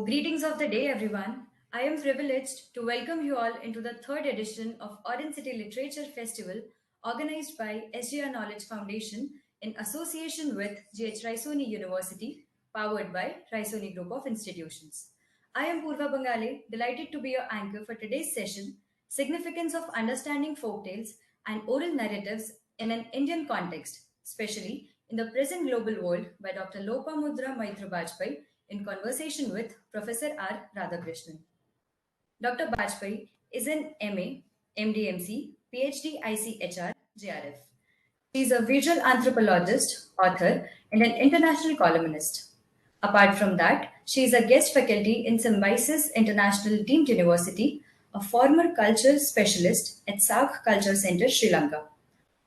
Greetings of the day, everyone. I am privileged to welcome you all into the third edition of Orange City Literature Festival organized by SGR Knowledge Foundation in association with GH Raisoni University, powered by Raisoni Group of Institutions. I am Purva Bangale, delighted to be your anchor for today's session, Significance of Understanding Folktales and Oral Narratives in an Indian Context, especially in the present global world by Dr. Lopamudra Maitra Bajpai in conversation with Professor R. Radhakrishnan. Dr. Bajpai is an MA, MDMC, PhD ICHR, JRF. She is a visual anthropologist, author, and an international columnist. Apart from that, she is a guest faculty in Symbiosis International Deemed University, a former culture specialist at South Culture Center, Sri Lanka,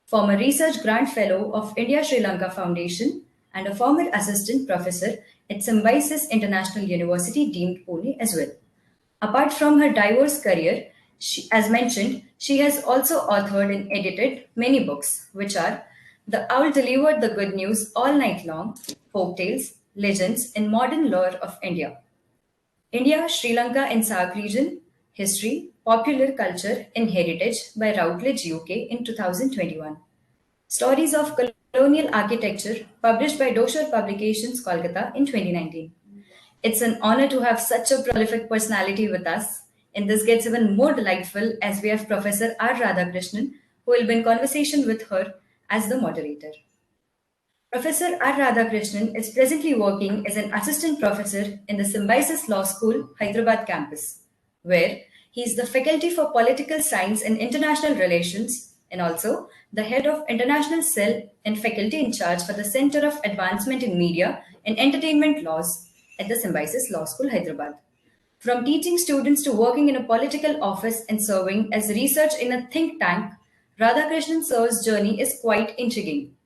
former research grant fellow of India Sri Lanka Foundation, and a former assistant professor at Symbiosis International University, deemed Pune as well. Apart from her diverse career, as mentioned, she has also authored and edited many books, which are The Owl Delivered the Good News All Night Long, Folktales, Legends in Modern Lore of India, India, Sri Lanka and SAARC region, History, Popular Culture and Heritage by Routledge UK in 2021. Stories of Colonial Architecture, published by Doshar Publications, Kolkata in 2019. It's an honor to have such a prolific personality with us, and this gets even more delightful as we have Professor R. Radhakrishnan, who will be in conversation with her as the moderator. Professor R. Radhakrishnan is presently working as an assistant professor in the Symbiosis Law School, Hyderabad campus, where he is the faculty for political science and international relations and also the head of international cell and faculty in charge for the Center of Advancement in Media and Entertainment Laws at the Symbiosis Law School, Hyderabad. From teaching students to working in a political office and serving as research in a think tank, Radhakrishnan Sir's journey is quite intriguing.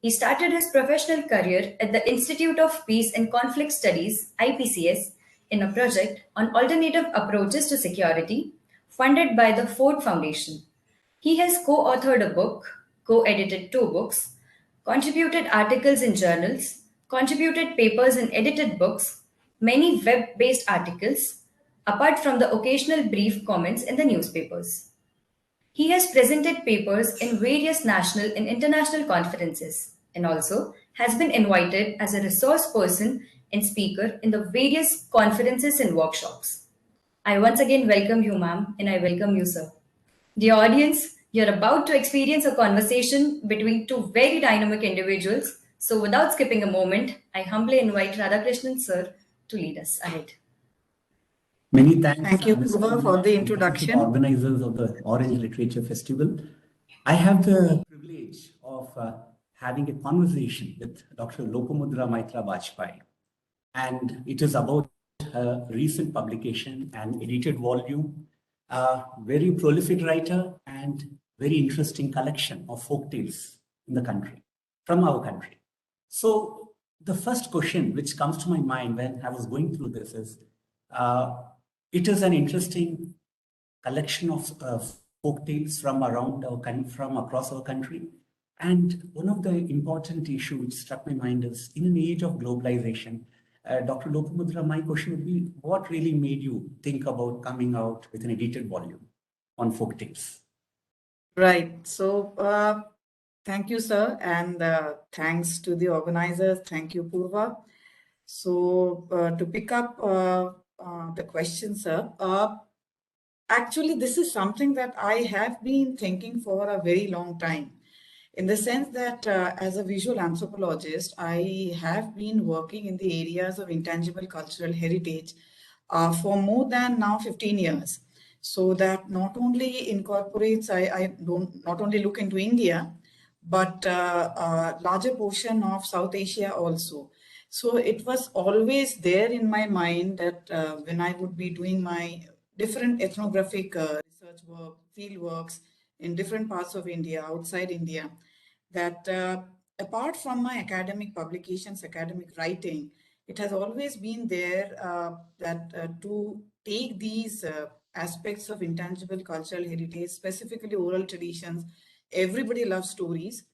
He started his professional career at the Institute of Peace and Conflict Studies, IPCS, in a project on alternative approaches to security funded by the Ford Foundation. He has co-authored a book, co-edited 2 books, contributed articles in journals, contributed papers and edited books, many web-based articles, apart from the occasional brief comments in the newspapers. He has presented papers in various national and international conferences and also has been invited as a resource person and speaker in the various conferences and workshops. I once again welcome you, ma'am, and I welcome you, sir. Dear audience, you're about to experience a conversation between two very dynamic individuals. So without skipping a moment, I humbly invite Radhakrishnan, sir, to lead us ahead. Many thanks. Thank you, Purva, for the introduction. Organizers of the Orange Literature Festival. I have the privilege of having a conversation with Dr. Lopamudra Maitra Bajpai, and it is about her recent publication, an edited volume, a very prolific writer, and very interesting collection of folktales in the country, from our country. So the first question which comes to my mind when I was going through this is, it is an interesting collection of folktales from around our country, from across our country. And one of the important issues which struck my mind is, in an age of globalization, Dr. Lopamudra, my question would be, what really made you think about coming out with an edited volume on folktales? Right. So thank you, sir. And thanks to the organizers. Thank you, Purva. So to pick up the question, sir, actually, this is something that I have been thinking for a very long time, in the sense that as a visual anthropologist, I have been working in the areas of intangible cultural heritage for more than now 15 years. So that not only incorporates, I don't not only look into India, but a larger portion of South Asia also. So it was always there in my mind that when I would be doing my different ethnographic research work, field works in different parts of India, outside India, that apart from my academic publications, academic writing, it has always been there that to take these aspects of intangible cultural heritage, specifically oral traditions. Everybody loves stories.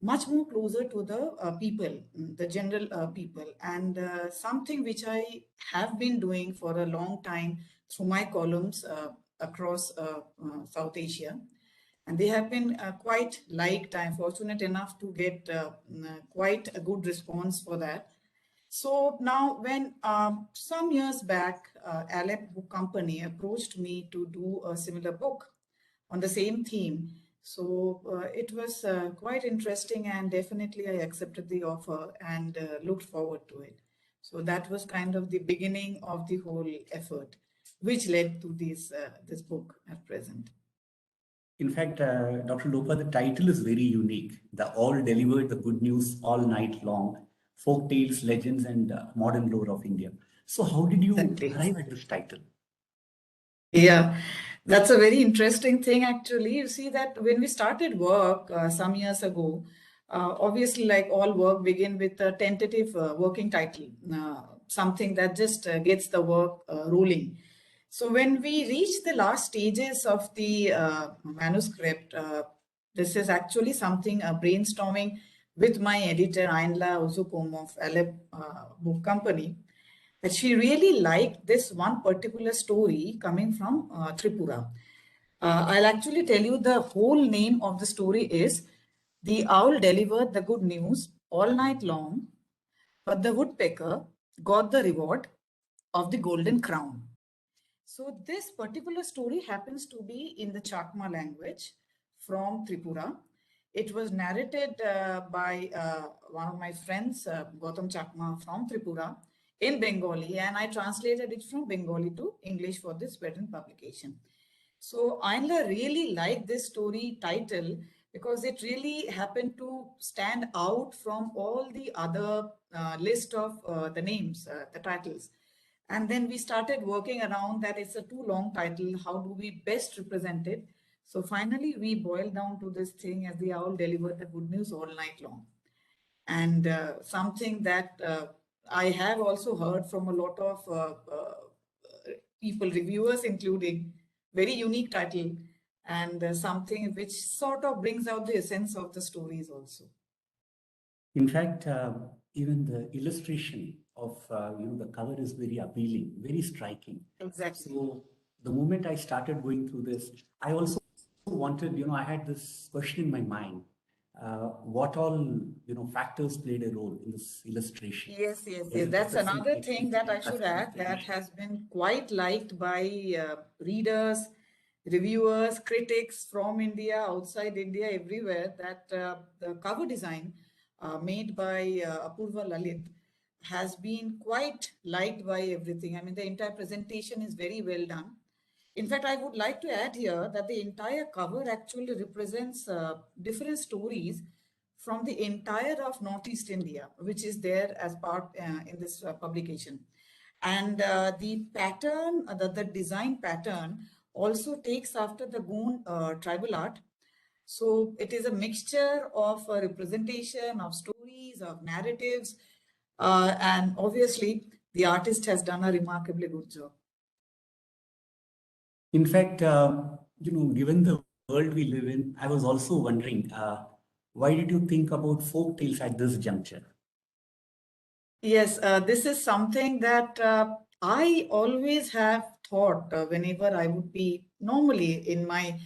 much more closer to the people, the general people, and something which I have been doing for a long time through my columns across South Asia. And they have been quite liked. I'm fortunate enough to get quite a good response for that. So now when some years back, Aleph Book Company approached me to do a similar book on the same theme. So it was quite interesting, and definitely I accepted the offer and looked forward to it. So that was kind of the beginning of the whole effort, which led to this book at present. In fact, Dr. Lopa, the title is very unique. The All Delivered the Good News All Night Long, Folk Tales, Legends, and Modern Lore of India. So how did you Exactly. arrive at this title? Yeah, that's a very interesting thing, actually. You see that when we started work some years ago, obviously, like all work, begin with a tentative working title, something that just gets the work rolling. So when we reach the last stages of the manuscript, this is actually something brainstorming with my editor, Ainla Uzukum of Aleph Book Company, that she really liked this one particular story coming from Tripura. I'll actually tell you the whole name of the story is The Owl Delivered the Good News All Night Long, but the woodpecker got the reward of the golden crown. So this particular story happens to be in the Chakma language from Tripura. It was narrated by one of my friends, Gautam Chakma from Tripura in Bengali, and I translated it from Bengali to English for this written publication. So Ainla really liked this story title because it really happened to stand out from all the other list of the names, the titles. And then we started working around that it's a too long title. How do we best represent it? So finally, we boiled down to this thing as The Owl Delivered the Good News All Night Long. And something that I have also heard from a lot of people, reviewers, including very unique title, and something which sort of brings out the essence of the stories also. In fact, even the illustration of the cover is very appealing, very striking. Exactly. So the moment I started going through this, I also wanted, I had this question in my mind. What all factors played a role in this illustration? Yes, yes, Was yes. it That's professional another thing that I experience, should customer add that tradition? has been quite liked by readers, reviewers, critics from India, outside India, everywhere, that the cover design made by Apurva Lalit has been quite liked by everything. I mean, the entire presentation is very well done. In fact, I would like to add here that the entire cover actually represents different stories from the entire of Northeast India, which is there as part in this publication. And the pattern, the design pattern also takes after the Goon tribal art. So it is a mixture of a representation of stories, of narratives, and obviously the artist has done a remarkably good job. In fact, given the world we live in, I was also wondering, why did you think about folk tales at this juncture? Yes, this is something that I always have thought whenever I would be normally in my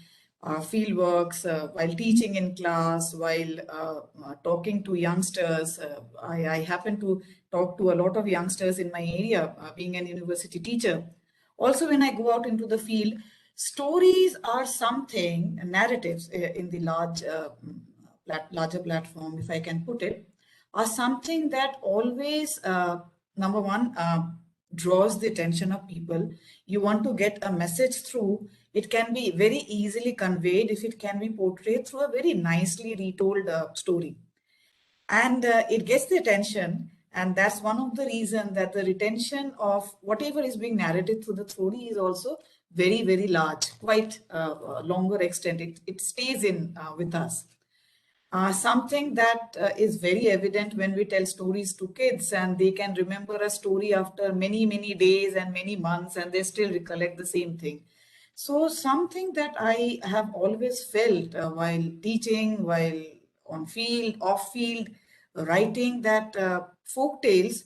field works, while teaching in class, while talking to youngsters. I happen to talk to a lot of youngsters in my area, being an university teacher. Also, when I go out into the field, stories are something, narratives in the larger platform, if I can put it, are something that always, number one, draws the attention of people. You want to get a message through. It can be very easily conveyed if it can be portrayed through a very nicely retold story. And it gets the attention. And that's one of the reasons that the retention of whatever is being narrated through the story is also very, very large, quite longer extent. It stays in with us. Something that is very evident when we tell stories to kids, and they can remember a story after many, many days and many months, and they still recollect the same thing. So something that I have always felt while teaching, while on field, off field, writing that folk tales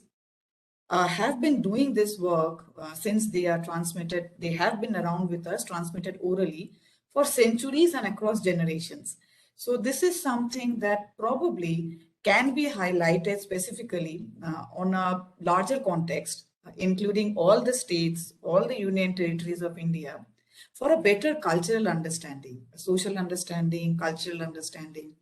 have been doing this work since they are transmitted. They have been around with us, transmitted orally for centuries and across generations. So this is something that probably can be highlighted specifically on a larger context, including all the states, all the union territories of India, for a better cultural understanding, social understanding, cultural understanding.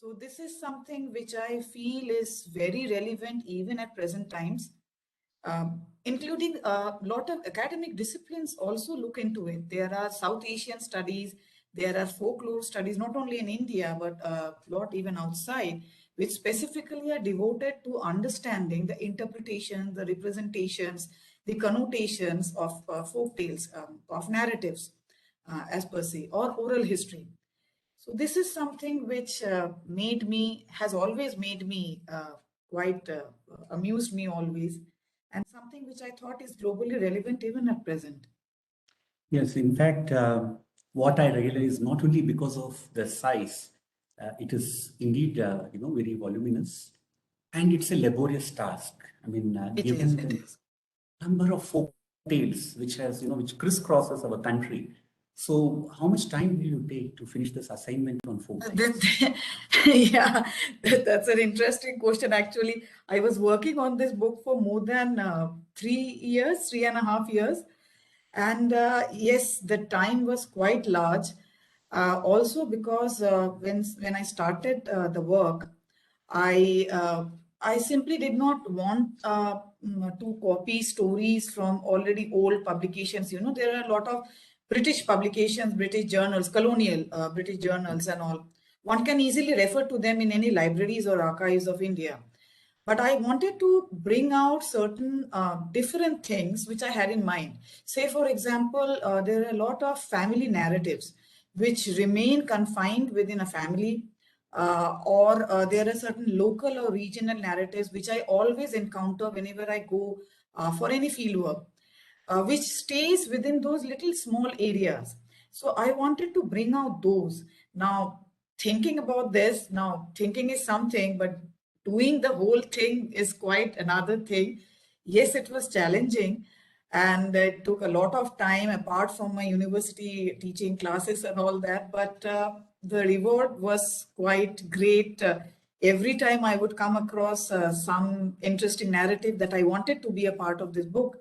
So this is something which I feel is very relevant even at present times, including a lot of academic disciplines also look into it. There are South Asian studies, there are folklore studies, not only in India, but a lot even outside, which specifically are devoted to understanding the interpretation, the representations, the connotations of folk tales, of narratives as per se, or oral history. So this is something which has always made me quite amused me always, and something which I thought is globally relevant even at present. Yes, in fact, what I realized, not only because of the size, it is indeed, very voluminous, and it's a laborious task. I mean, It is, given it the is. number of folk tales which crisscrosses our country. So, how much time will you take to finish this assignment on folk tales? Yeah, that's an interesting question. Actually, I was working on this book for more than 3 years, 3.5 years. And yes, the time was quite large. Also because when I started the work, I uh, I simply did not want to copy stories from already old publications. You know, there are a lot of British publications, British journals, colonial British journals and all. One can easily refer to them in any libraries or archives of India. But I wanted to bring out certain different things which I had in mind. Say, for example, there are a lot of family narratives which remain confined within a family, or there are certain local or regional narratives which I always encounter whenever I go for any field work, which stays within those little small areas. So I wanted to bring out those. Now, thinking about this, now thinking is something, but doing the whole thing is quite another thing. Yes, it was challenging and it took a lot of time apart from my university teaching classes and all that, but the reward was quite great. Every time I would come across some interesting narrative that I wanted to be a part of this book,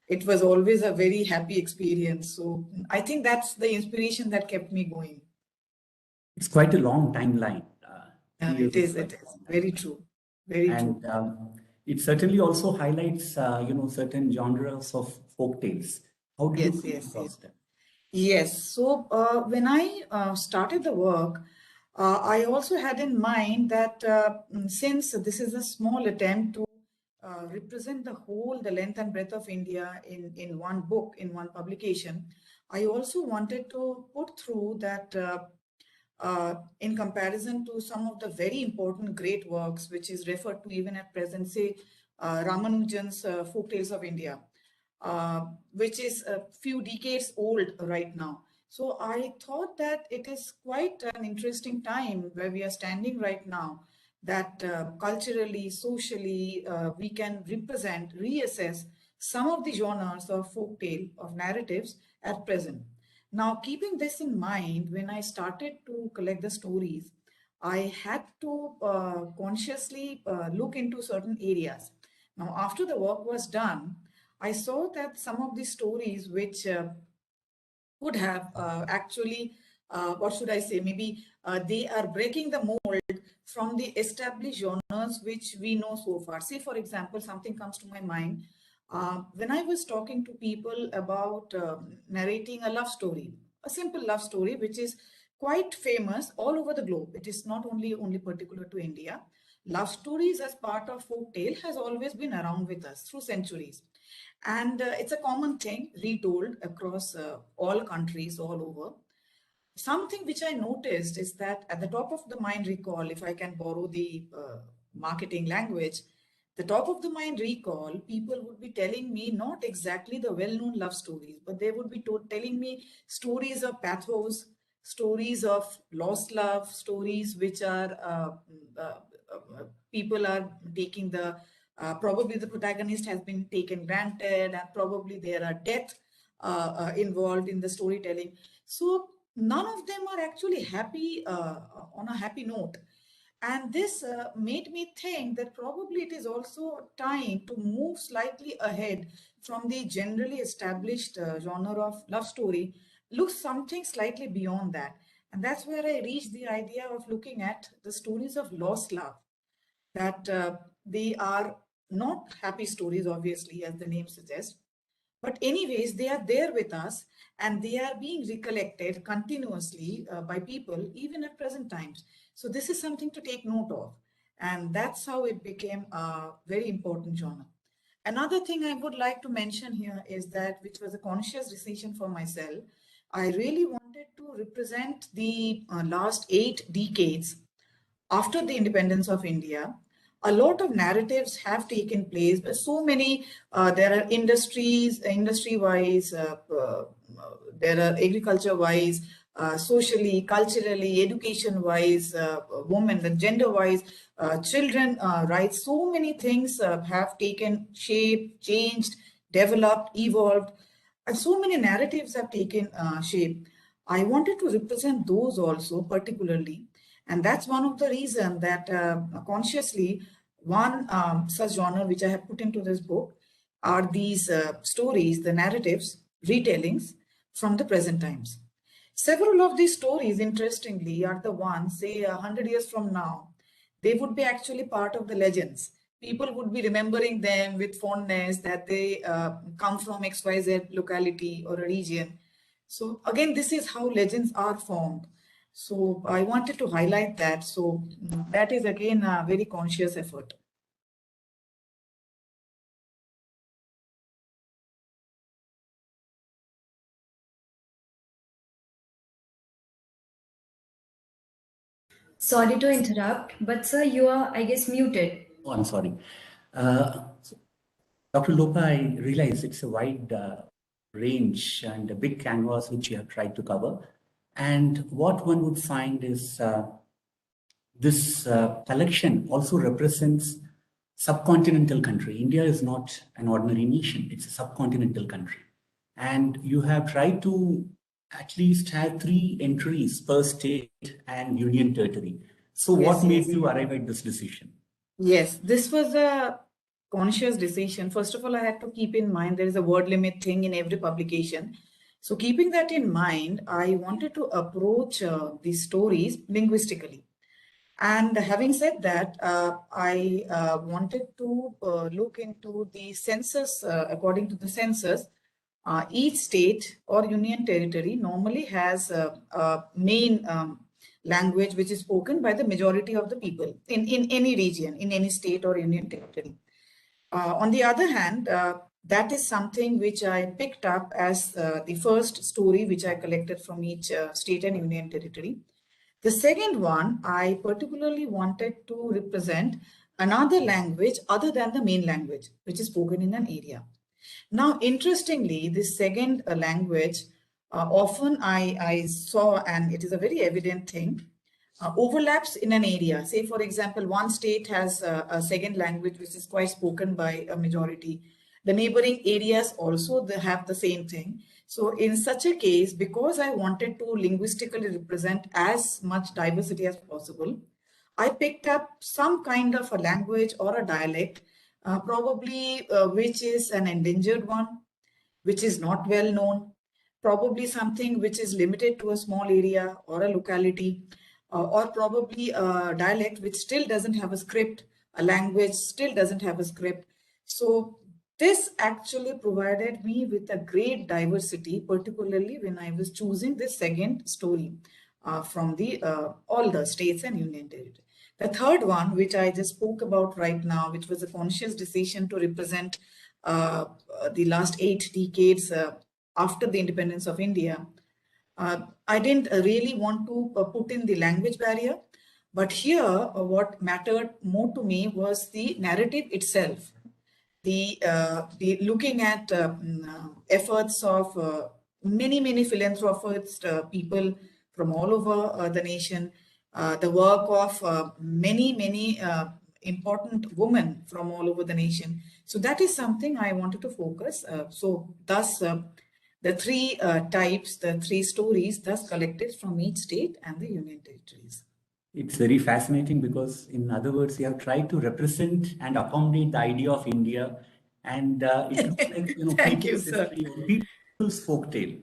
it was always a very happy experience. So I think that's the inspiration that kept me going. It's quite a long timeline. 3 years is It quite a is long very timeline. true. Very true. And it certainly also highlights, certain genres of folk tales. How did you Yes, come yes, across yes. them? Yes. So when I started the work, I also had in mind that since this is a small attempt to represent the length and breadth of India in one book, in one publication, I also wanted to put through that in comparison to some of the very important great works, which is referred to even at present, say Ramanujan's Folk Tales of India, which is a few decades old right now. So I thought that it is quite an interesting time where we are standing right now, that culturally, socially, we can represent, reassess some of the genres of folktale, of narratives at present. Now, keeping this in mind, when I started to collect the stories, I had to consciously look into certain areas. Now, after the work was done, I saw that some of the stories which could have actually, what should I say, maybe they are breaking the mold from the established genres which we know so far. Say, for example, something comes to my mind. When I was talking to people about narrating a love story, a simple love story, which is quite famous all over the globe. It is not only particular to India. Love stories as part of folk tale has always been around with us through centuries. And it's a common thing retold across all countries all over. Something which I noticed is that at the top of the mind recall, if I can borrow the marketing language, the top of the mind recall, people would be telling me not exactly the well known love stories, but they would be telling me stories of pathos, stories of lost love, stories which are people are taking the probably the protagonist has been taken granted, and probably there are death involved in the storytelling. So none of them are actually happy on a happy note. And this made me think that probably it is also time to move slightly ahead from the generally established genre of love story, look something slightly beyond that. And that's where I reached the idea of looking at the stories of lost love, that they are not happy stories, obviously, as the name suggests. But anyways, they are there with us, and they are being recollected continuously by people even at present times. So this is something to take note of. And that's how it became a very important genre. Another thing I would like to mention here is that, which was a conscious decision for myself, I really wanted to represent the last 8 decades after the independence of India. A lot of narratives have taken place, but so many, there are industry-wise, there are agriculture-wise, socially, culturally, education-wise, women, and gender-wise, children rights. So many things have taken shape, changed, developed, evolved, and so many narratives have taken shape. I wanted to represent those also particularly, and that's one of the reasons that consciously one such genre which I have put into this book are these stories, the narratives, retellings from the present times. Several of these stories, interestingly, are the ones, say 100 years from now, they would be actually part of the legends. People would be remembering them with fondness that they come from XYZ locality or a region. So again, this is how legends are formed. So I wanted to highlight that. So that is again a very conscious effort. Sorry to interrupt, but sir, you are, I guess, muted. Oh, I'm sorry. Dr. Lopa, I realize it's a wide range and a big canvas which you have tried to cover. And what one would find is this collection also represents subcontinental country. India is not an ordinary nation, it's a subcontinental country. And you have tried to at least have 3 entries per state and union territory. So what made you arrive at this decision? Yes, this was a conscious decision. First of all, I had to keep in mind there is a word limit thing in every publication. So keeping that in mind, I wanted to approach these stories linguistically. And having said that, I wanted to look into the census. According to the census, each state or union territory normally has a main language which is spoken by the majority of the people in any region, in any state or union territory. On the other hand, that is something which I picked up as the first story which I collected from each state and union territory. The second one, I particularly wanted to represent another language other than the main language, which is spoken in an area. Now, interestingly, this second language, often I saw, and it is a very evident thing, overlaps in an area. Say, for example, one state has a second language which is quite spoken by a majority. The neighboring areas also they have the same thing. So in such a case, because I wanted to linguistically represent as much diversity as possible, I picked up some kind of a language or a dialect, probably which is an endangered one, which is not well known, probably something which is limited to a small area or a locality, or probably a dialect which still doesn't have a script, a language still doesn't have a script. So this actually provided me with a great diversity, particularly when I was choosing this second story from the all the states and union territory. The third one, which I just spoke about right now, which was a conscious decision to represent the last 8 decades after the independence of India. I didn't really want to put in the language barrier, but here what mattered more to me was the narrative itself. The looking at efforts of many philanthropists, people from all over the nation, the work of many important women from all over the nation. So that is something I wanted to focus. So thus, the three types, the three stories, thus collected from each state and the union territories. It's very fascinating because, in other words, you have tried to represent and accommodate the idea of India, and it looks like Thank you, people's sir. history or people's folktale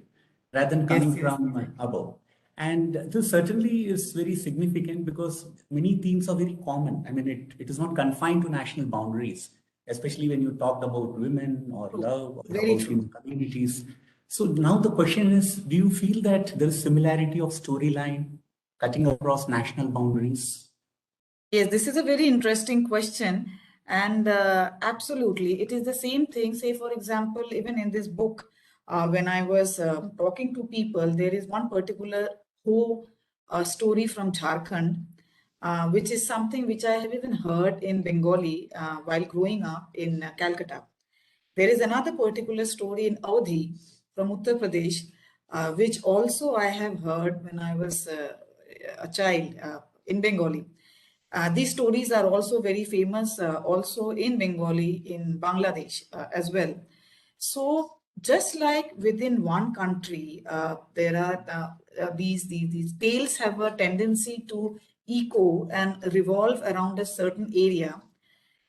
rather than Yes, coming yes. from above. And this certainly is very significant because many themes are very common. I mean, it is not confined to national boundaries, especially when you talked about women or love or Very about true. communities. So now the question is, do you feel that there is similarity of storyline cutting across national boundaries? Yes, this is a very interesting question. And absolutely, it is the same thing. Say, for example, even in this book, when I was talking to people, there is one particular who story from Jharkhand, which is something which I have even heard in Bengali while growing up in Calcutta. There is another particular story in Awadhi from Uttar Pradesh, which also I have heard when I was a child in Bengali. These stories are also very famous also in Bengali, in Bangladesh as well. So just like within one country, there are these tales have a tendency to echo and revolve around a certain area.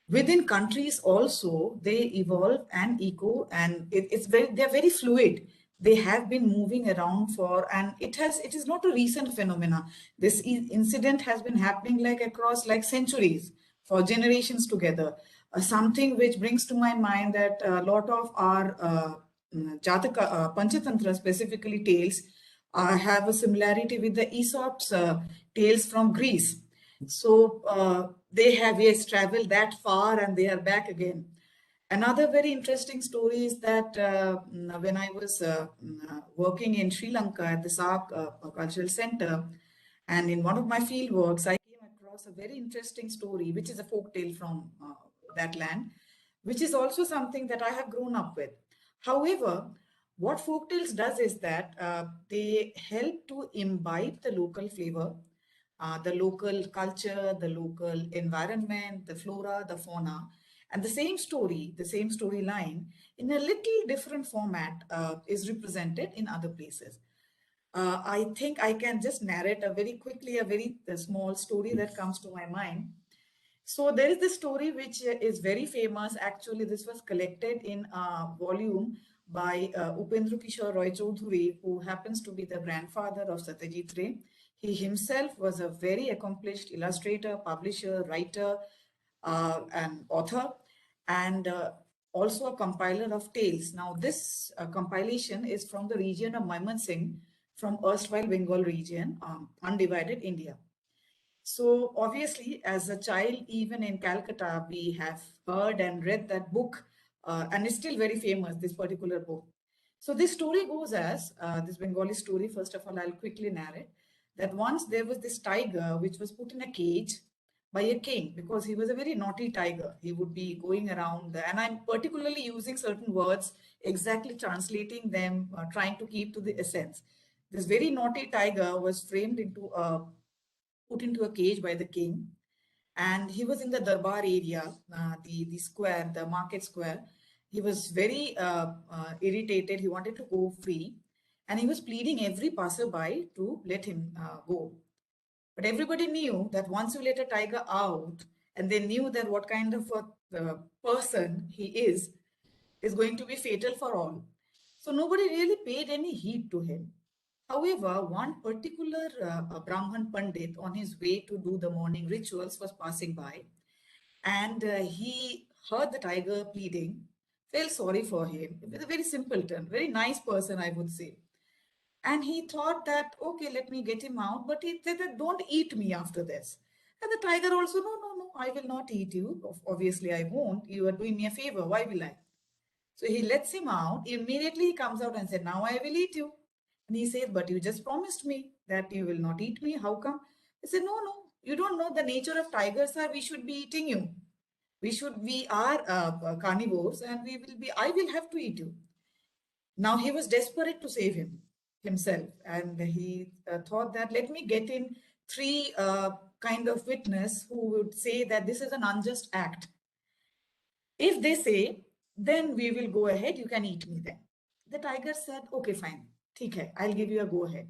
Within countries also, they evolve and echo, and they're very fluid. They have been moving around for, and it is not a recent phenomena. This incident has been happening like across like centuries for generations together. Something which brings to my mind that a lot of our Jataka, Panchatantra specifically tales have a similarity with the Aesop's tales from Greece. So they have, yes, traveled that far and they are back again. Another very interesting story is that when I was working in Sri Lanka at the SARC Cultural Center, and in one of my field works, I came across a very interesting story, which is a folk tale from that land, which is also something that I have grown up with. However, what folktales does is that they help to imbibe the local flavor, the local culture, the local environment, the flora, the fauna, and the same story, the same storyline in a little different format is represented in other places. I think I can just narrate a very quickly, a very small story that comes to my mind. So there is this story which is very famous. Actually, this was collected in a volume by Upendra Kishore Roy Choudhury, who happens to be the grandfather of Satyajit Ray. He himself was a very accomplished illustrator, publisher, writer, and author, and also a compiler of tales. Now, this compilation is from the region of Mymensingh, from erstwhile Bengal region, undivided India. So obviously, as a child, even in Calcutta, we have heard and read that book, and it's still very famous, this particular book. So this story goes as, this Bengali story, first of all, I'll quickly narrate, that once there was this tiger which was put in a cage by a king because he was a very naughty tiger. He would be going around, and I'm particularly using certain words, exactly translating them, trying to keep to the essence. This very naughty tiger was framed into put into a cage by the king, and he was in the Darbar area, the square, the market square. He was very irritated. He wanted to go free, and he was pleading every passerby to let him go. But everybody knew that once you let a tiger out, and they knew that what kind of a person he is going to be fatal for all. So nobody really paid any heed to him. However, one particular Brahman Pandit on his way to do the morning rituals was passing by, and he heard the tiger pleading, felt sorry for him. He was a very simpleton, very nice person, I would say. And he thought that, okay, let me get him out. But he said that, don't eat me after this. And the tiger also, no, no, no, I will not eat you. Obviously, I won't. You are doing me a favor. Why will I? So he lets him out. Immediately he comes out and said, now I will eat you. And he says, but you just promised me that you will not eat me. How come? He said, no, no, you don't know the nature of tigers, sir. We should be eating you. We are carnivores, and I will have to eat you. Now he was desperate to save him. himself, and he thought that let me get in three kind of witness who would say that this is an unjust act. If they say, then we will go ahead, you can eat me then. The tiger said, okay, fine, theek hai, I'll give you a go ahead.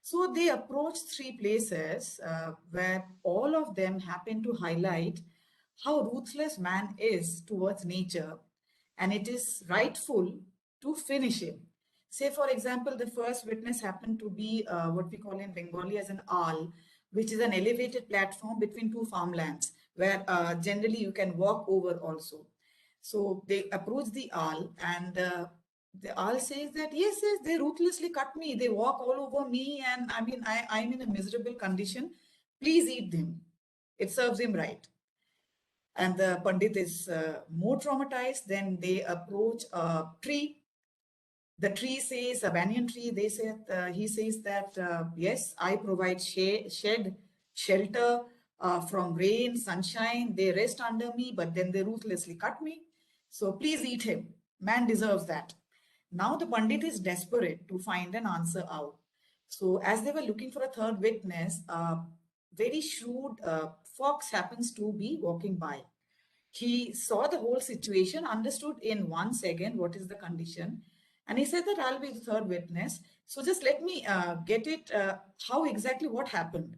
So they approached three places where all of them happen to highlight how ruthless man is towards nature, and it is rightful to finish him. Say, for example, the first witness happened to be what we call in Bengali as an aal, which is an elevated platform between two farmlands where generally you can walk over also. So they approach the aal, and the aal says that yes, they ruthlessly cut me. They walk all over me, and I mean, I'm in a miserable condition. Please eat them. It serves him right. And the Pandit is more traumatized. Then they approach a tree. The tree says, a banyan tree, they said, he says that, yes, I provide shed, shelter from rain, sunshine. They rest under me, but then they ruthlessly cut me. So please eat him. Man deserves that. Now the Pandit is desperate to find an answer out. So as they were looking for a third witness, very shrewd fox happens to be walking by. He saw the whole situation, understood in 1 second what is the condition, and he said that I'll be the third witness. So just let me get it, how exactly what happened.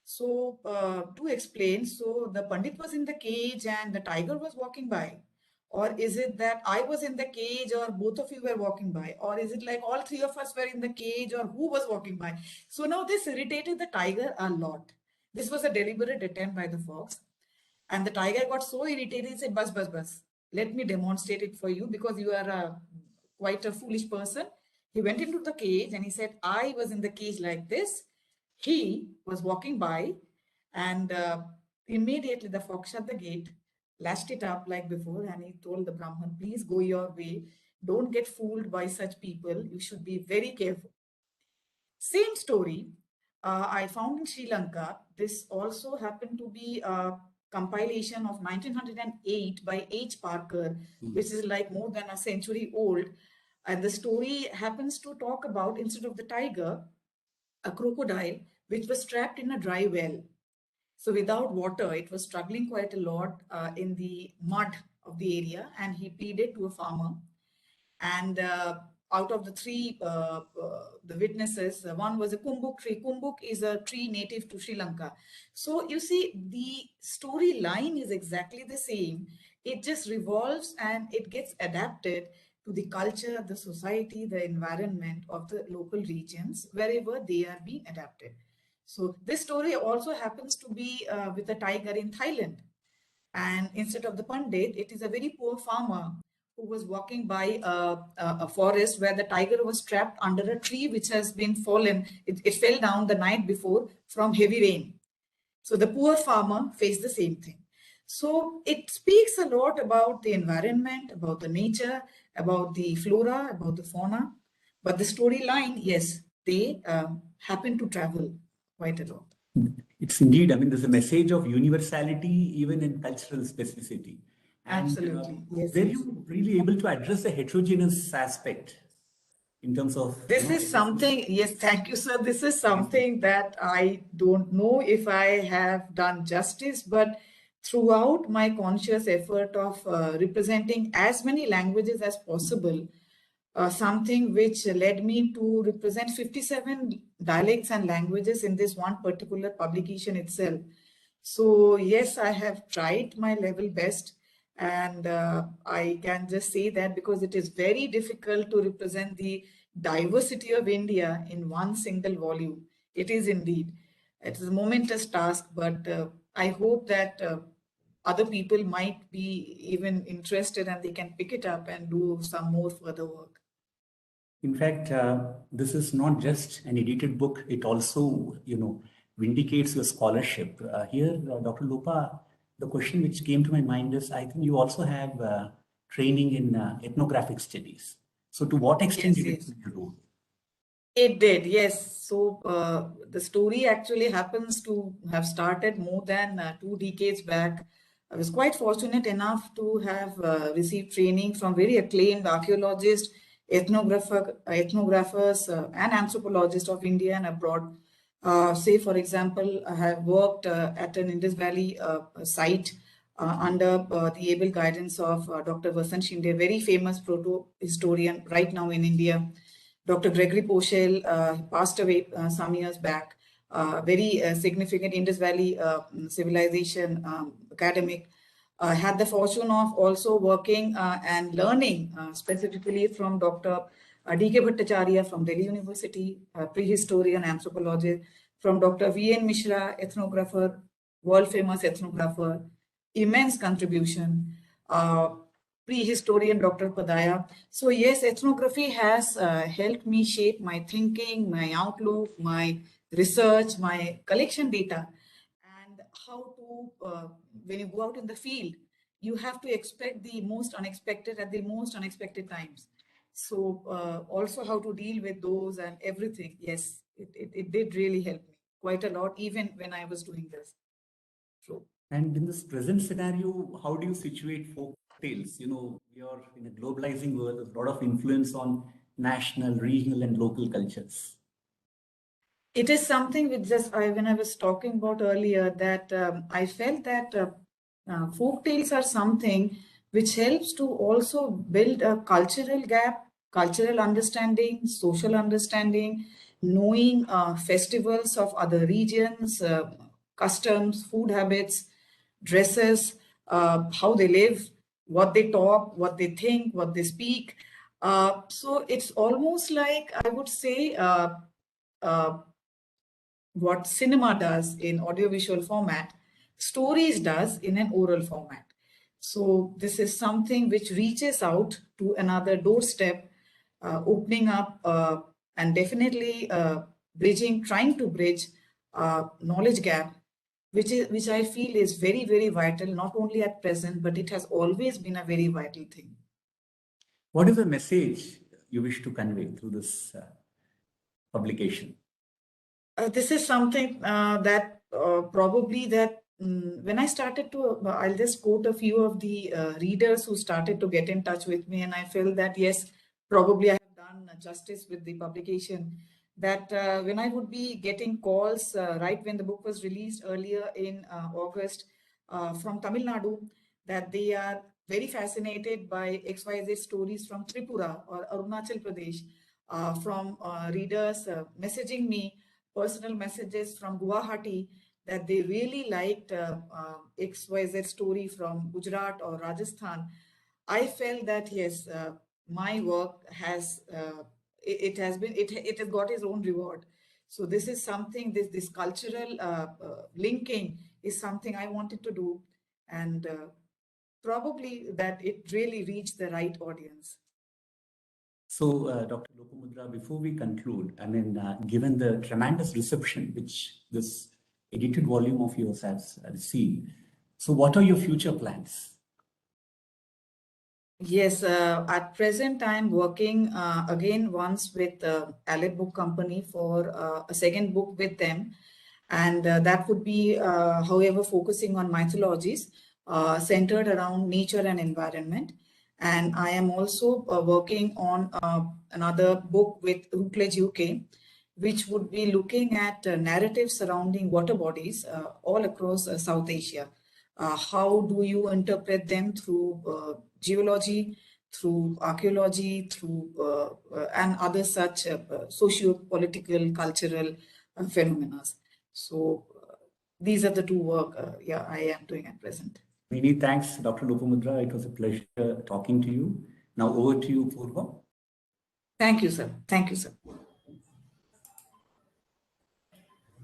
So to explain, so the Pandit was in the cage and the tiger was walking by. Or is it that I was in the cage or both of you were walking by? Or is it like all three of us were in the cage or who was walking by? So now this irritated the tiger a lot. This was a deliberate attempt by the fox. And the tiger got so irritated, he said, bus. Let me demonstrate it for you because you are quite a foolish person. He went into the cage and he said, I was in the cage like this. He was walking by, and immediately the fox shut the gate, lashed it up like before, and he told the Brahman, please go your way. Don't get fooled by such people. You should be very careful. Same story I found in Sri Lanka. This also happened to be a compilation of 1908 by H. Parker, which is like more than a century old. And the story happens to talk about, instead of the tiger, a crocodile which was trapped in a dry well. So without water, it was struggling quite a lot in the mud of the area, and he pleaded to a farmer. And out of the three, the witnesses, one was a kumbuk tree. Kumbuk is a tree native to Sri Lanka. So you see, the storyline is exactly the same. It just revolves and it gets adapted to the culture, the society, the environment of the local regions, wherever they are being adapted. So this story also happens to be with a tiger in Thailand. And instead of the Pandit, it is a very poor farmer who was walking by a forest where the tiger was trapped under a tree which has been fallen. It fell down the night before from heavy rain. So the poor farmer faced the same thing. So it speaks a lot about the environment, about the nature, about the flora, about the fauna. But the storyline, yes, they happen to travel quite a lot. It's indeed, I mean, there's a message of universality even in cultural specificity. And, Absolutely. Yes. were you really able to address the heterogeneous aspect in terms of... This is something, yes, thank you, sir. This is something that I don't know if I have done justice, but throughout my conscious effort of representing as many languages as possible, something which led me to represent 57 dialects and languages in this one particular publication itself. So yes, I have tried my level best, and I can just say that because it is very difficult to represent the diversity of India in one single volume. It is indeed. It is a momentous task, but I hope that other people might be even interested and they can pick it up and do some more further work. In fact, this is not just an edited book. It also, vindicates your scholarship. Here, Dr. Lopa, the question which came to my mind is, I think you also have training in ethnographic studies. So to what extent did it play a role? It did, yes. So the story actually happens to have started more than 2 decades back. I was quite fortunate enough to have received training from very acclaimed archaeologists ethnographers and anthropologists of India and abroad. Say, for example, I have worked at an Indus Valley site under the able guidance of Dr. Vasant Shinde, very famous proto-historian right now in India. Dr. Gregory Poshel passed away some years back, very significant Indus Valley civilization academic. I had the fortune of also working and learning specifically from Dr. D.K. Bhattacharya from Delhi University, prehistorian anthropologist, from Dr. V.N. Mishra, ethnographer, world famous ethnographer, immense contribution, prehistorian Dr. Padaya. So yes, ethnography has helped me shape my thinking, my outlook, my research, my collection data, and how to, when you go out in the field, you have to expect the most unexpected at the most unexpected times. So also how to deal with those and everything. Yes, it did really help me quite a lot, even when I was doing this. So, And in this present scenario, how do you situate folk tales? You know, we are in a globalizing world, there's a lot of influence on national, regional, and local cultures. it is something which just when I was talking about earlier, that I felt that folk tales are something which helps to also build a cultural gap, cultural understanding, social understanding, knowing festivals of other regions, customs, food habits, dresses, how they live, what they talk, what they think, what they speak. So it's almost like, I would say, uh, what cinema does in audiovisual format, stories does in an oral format. So this is something which reaches out to another doorstep, opening up and definitely bridging, trying to bridge knowledge gap, which I feel is very, very vital, not only at present, but it has always been a very vital thing. What is the message you wish to convey through this publication? This is something that probably that when I started to, I'll just quote a few of the readers who started to get in touch with me, and I feel that yes, probably I have done justice with the publication. That when I would be getting calls right when the book was released earlier in August from Tamil Nadu, that they are very fascinated by XYZ stories from Tripura or Arunachal Pradesh, from readers messaging me personal messages from Guwahati that they really liked XYZ story from Gujarat or Rajasthan. I felt that yes, my work has it has been it has got its own reward. So this is something, this cultural linking is something I wanted to do, and probably that it really reached the right audience. So, Dr. Lopamudra, before we conclude, I mean, given the tremendous reception which this edited volume of yours has received, so what are your future plans? Yes, at present I'm working again once with Aleph Book Company for a second book with them, and that would be, however, focusing on mythologies centered around nature and environment. And I am also working on another book with Routledge UK, which would be looking at narratives surrounding water bodies all across South Asia. How do you interpret them through geology, through archaeology, through and other such socio-political, cultural phenomena. So these are the two work I am doing at present. Many thanks, Dr. Lopamudra. It was a pleasure talking to you. Now over to you, Purva. Thank you, sir. Thank you, sir.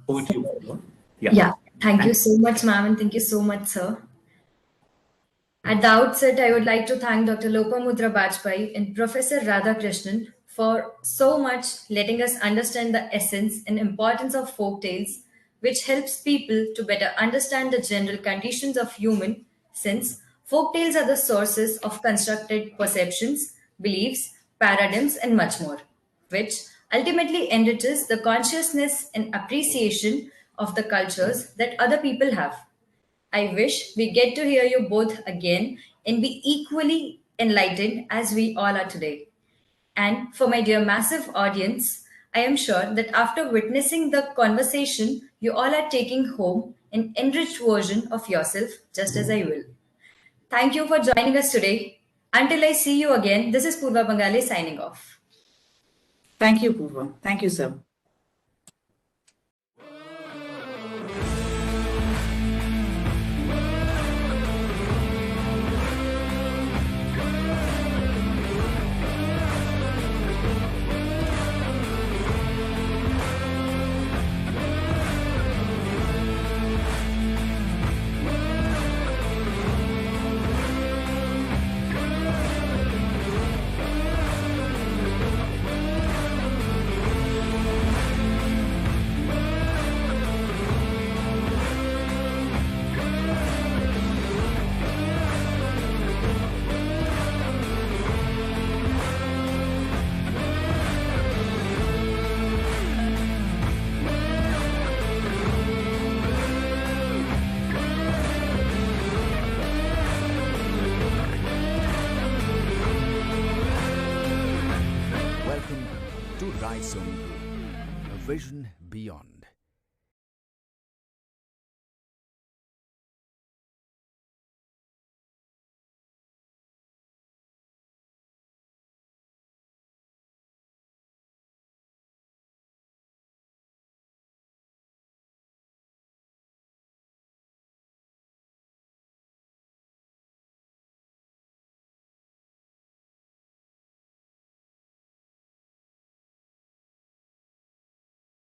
Over to you, Purva. Yeah. Thank you so much, ma'am, and thank you so much, sir. At the outset, I would like to thank Dr. Lopamudra Bajpai and Professor Radhakrishnan for so much letting us understand the essence and importance of folk tales, which helps people to better understand the general conditions of human, since folk tales are the sources of constructed perceptions, beliefs, paradigms, and much more, which ultimately enriches the consciousness and appreciation of the cultures that other people have. I wish we get to hear you both again and be equally enlightened as we all are today. And for my dear massive audience, I am sure that after witnessing the conversation, you all are taking home an enriched version of yourself, just as I will. Thank you for joining us today. Until I see you again, this is Purva Bangali signing off. Thank you, Purva. Thank you, sir. Welcome to Rise Sony Group, a vision beyond.